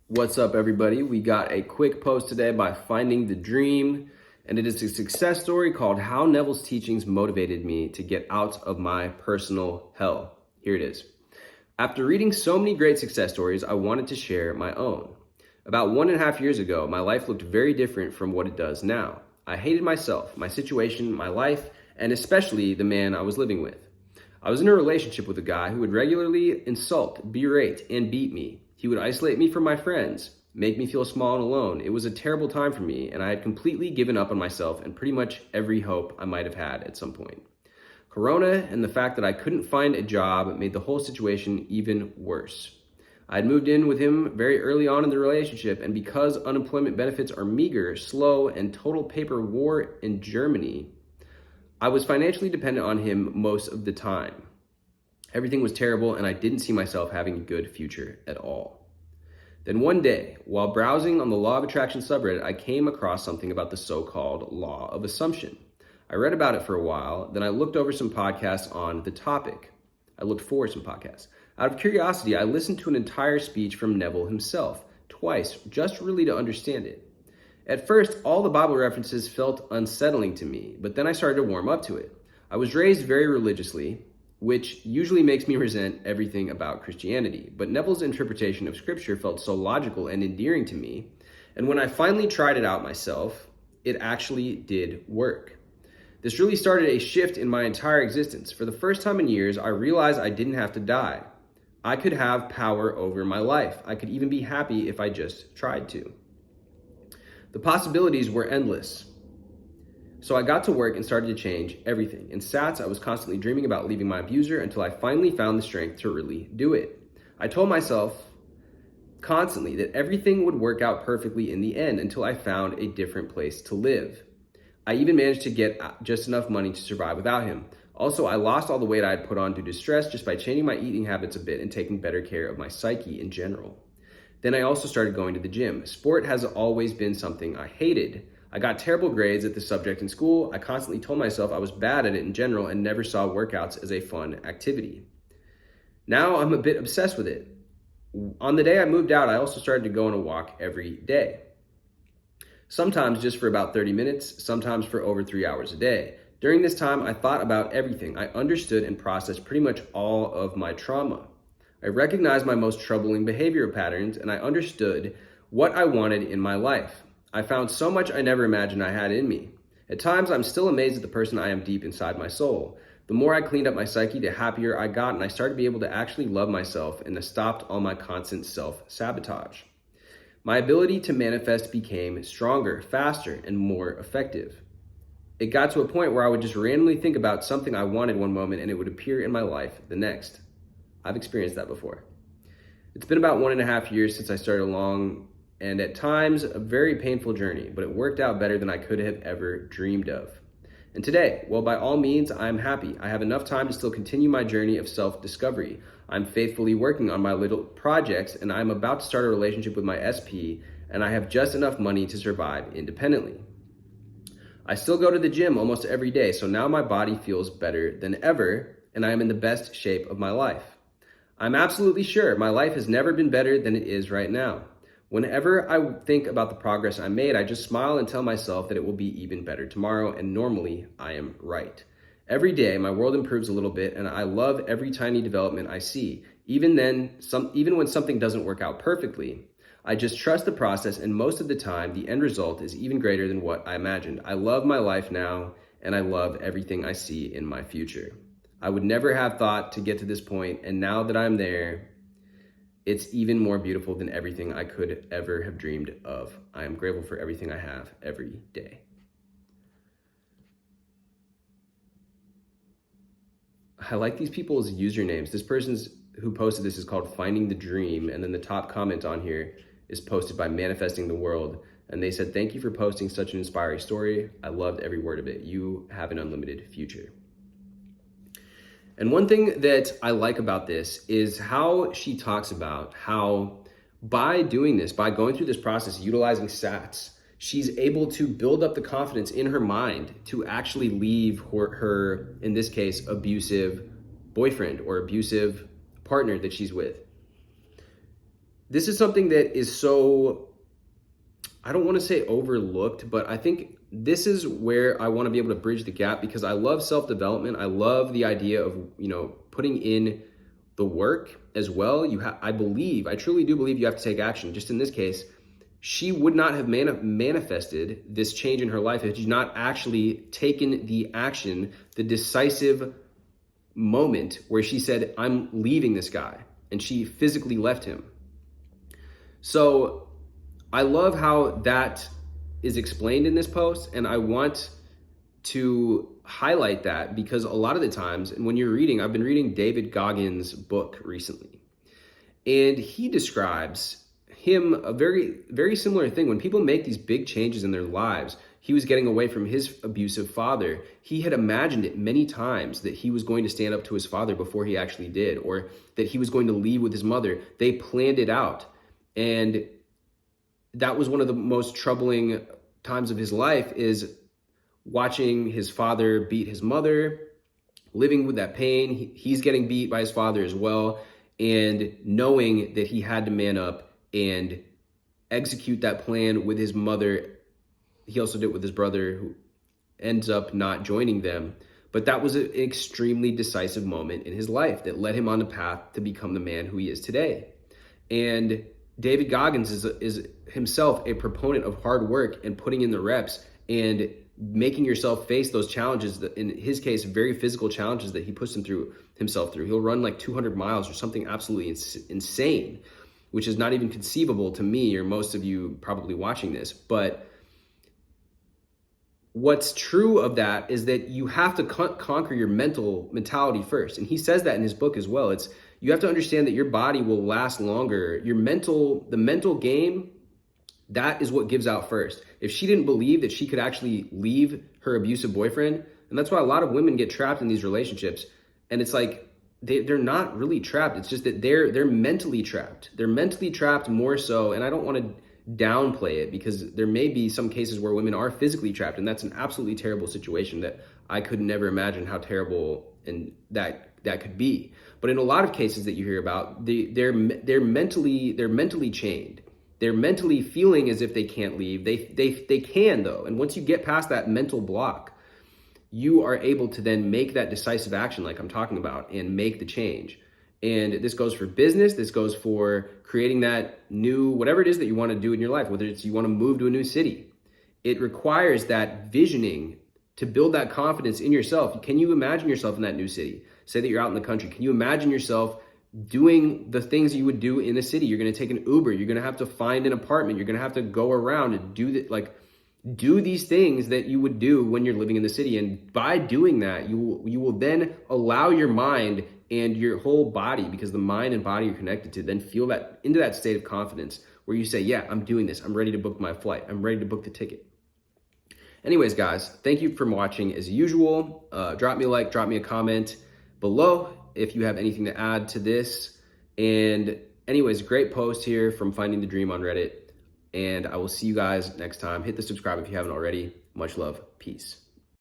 What's up, everybody? We got a quick post today by Finding the Dream, and it is a success story called How Neville's Teachings Motivated Me to Get Out of My Personal Hell. Here it is. After reading so many great success stories, I wanted to share my own. About 1.5 years ago, my life looked very different from what it does now. I hated myself, my situation, my life, and especially the man I was living with. I was in a relationship with a guy who would regularly insult, berate, and beat me. He would isolate me from my friends, make me feel small and alone. It was a terrible time for me, and I had completely given up on myself and pretty much every hope I might have had at some point. Corona and the fact that I couldn't find a job made the whole situation even worse. I had moved in with him very early on in the relationship, and because unemployment benefits are meager, slow, and total paper war in Germany, I was financially dependent on him most of the time. Everything was terrible, and I didn't see myself having a good future at all. Then one day, while browsing on the Law of Attraction subreddit, I came across something about the so-called Law of Assumption. I read about it for a while, then I looked over some podcasts on the topic. I looked for some podcasts. Out of curiosity, I listened to an entire speech from Neville himself, twice, just really to understand it. At first, all the Bible references felt unsettling to me, but then I started to warm up to it. I was raised very religiously, which usually makes me resent everything about Christianity, but Neville's interpretation of Scripture felt so logical and endearing to me, and when I finally tried it out myself, it actually did work. This really started a shift in my entire existence. For the first time in years, I realized I didn't have to die. I could have power over my life. I could even be happy if I just tried to. The possibilities were endless. So I got to work and started to change everything. In SATs, I was constantly dreaming about leaving my abuser until I finally found the strength to really do it. I told myself constantly that everything would work out perfectly in the end until I found a different place to live. I even managed to get just enough money to survive without him. Also, I lost all the weight I had put on due to stress just by changing my eating habits a bit and taking better care of my psyche in general. Then I also started going to the gym. Sport has always been something I hated. I got terrible grades at the subject in school. I constantly told myself I was bad at it in general and never saw workouts as a fun activity. Now I'm a bit obsessed with it. On the day I moved out, I also started to go on a walk every day. Sometimes just for about 30 minutes, sometimes for over 3 hours a day. During this time, I thought about everything. I understood and processed pretty much all of my trauma. I recognized my most troubling behavioral patterns, and I understood what I wanted in my life. I found so much I never imagined I had in me. At times, I'm still amazed at the person I am deep inside my soul. The more I cleaned up my psyche, the happier I got, and I started to be able to actually love myself, and I stopped all my constant self-sabotage. My ability to manifest became stronger, faster, and more effective. It got to a point where I would just randomly think about something I wanted one moment, and it would appear in my life the next. I've experienced that before. It's been about 1.5 years since I started along, and at times a very painful journey, but it worked out better than I could have ever dreamed of. And today, well, by all means, I'm happy. I have enough time to still continue my journey of self-discovery. I'm faithfully working on my little projects, and I'm about to start a relationship with my SP, and I have just enough money to survive independently. I still go to the gym almost every day, so now my body feels better than ever, and I am in the best shape of my life. I'm absolutely sure my life has never been better than it is right now. Whenever I think about the progress I made, I just smile and tell myself that it will be even better tomorrow, and normally I am right. Every day, my world improves a little bit, and I love every tiny development I see. Even when something doesn't work out perfectly, I just trust the process, and most of the time, the end result is even greater than what I imagined. I love my life now, and I love everything I see in my future. I would never have thought to get to this point, and now that I'm there, it's even more beautiful than everything I could ever have dreamed of. I am grateful for everything I have every day. I like these people's usernames. This person's who posted this is called Finding the Dream, and then the top comment on here is posted by Manifesting the World, and they said, "Thank you for posting such an inspiring story. I loved every word of it. You have an unlimited future." And one thing that I like about this is how she talks about how by doing this, by going through this process, utilizing SATs, she's able to build up the confidence in her mind to actually leave her, in this case, abusive boyfriend or abusive partner that she's with. this is something that is so, I don't want to say overlooked, but I think this is where I want to be able to bridge the gap, because I love self-development. I love the idea of, putting in the work as well. I truly do believe you have to take action. Just in this case, she would not have manifested this change in her life if she's not actually taken the action, the decisive moment where she said, I'm leaving this guy, and she physically left him. So I love how that is explained in this post, and I want to highlight that because a lot of the times, and when you're reading, I've been reading David Goggins' book recently, and he describes him a very, very similar thing. When people make these big changes in their lives, he was getting away from his abusive father. He had imagined it many times that he was going to stand up to his father before he actually did, or that he was going to leave with his mother. They planned it out. And that was one of the most troubling times of his life, is watching his father beat his mother, living with that pain. He's getting beat by his father as well, and knowing that he had to man up and execute that plan with his mother. He also did it with his brother, who ends up not joining them. But that was an extremely decisive moment in his life that led him on the path to become the man who he is today. And David Goggins is himself a proponent of hard work and putting in the reps and making yourself face those challenges, that in his case, very physical challenges that he puts himself through. He'll run like 200 miles or something absolutely insane, which is not even conceivable to me or most of you probably watching this. But what's true of that is that you have to conquer your mentality first. And he says that in his book as well. You have to understand that your body will last longer. The mental game, that is what gives out first. If she didn't believe that she could actually leave her abusive boyfriend, and that's why a lot of women get trapped in these relationships. And it's like, they're not really trapped. It's just that they're mentally trapped. They're mentally trapped more so. And I don't want to downplay it, because there may be some cases where women are physically trapped, and that's an absolutely terrible situation that I could never imagine how terrible and that could be. But in a lot of cases that you hear about, they're mentally chained. They're mentally feeling as if they can't leave. They can though, and once you get past that mental block, you are able to then make that decisive action like I'm talking about and make the change. And this goes for business. This goes for creating that new, whatever it is that you want to do in your life, whether it's you want to move to a new city. It requires that visioning to build that confidence in yourself. Can you imagine yourself in that new city? Say that you're out in the country. Can you imagine yourself doing the things you would do in a city? You're going to take an Uber. You're going to have to find an apartment. You're going to have to go around and do these things that you would do when you're living in the city. And by doing that, you will then allow your mind and your whole body, because the mind and body are connected to, then feel that into that state of confidence where you say, yeah, I'm doing this. I'm ready to book my flight. I'm ready to book the ticket. Anyways, guys, thank you for watching as usual. Drop me a like, drop me a comment below if you have anything to add to this. And anyways, great post here from Finding the Dream on Reddit. And I will see you guys next time. Hit the subscribe if you haven't already. Much love. Peace.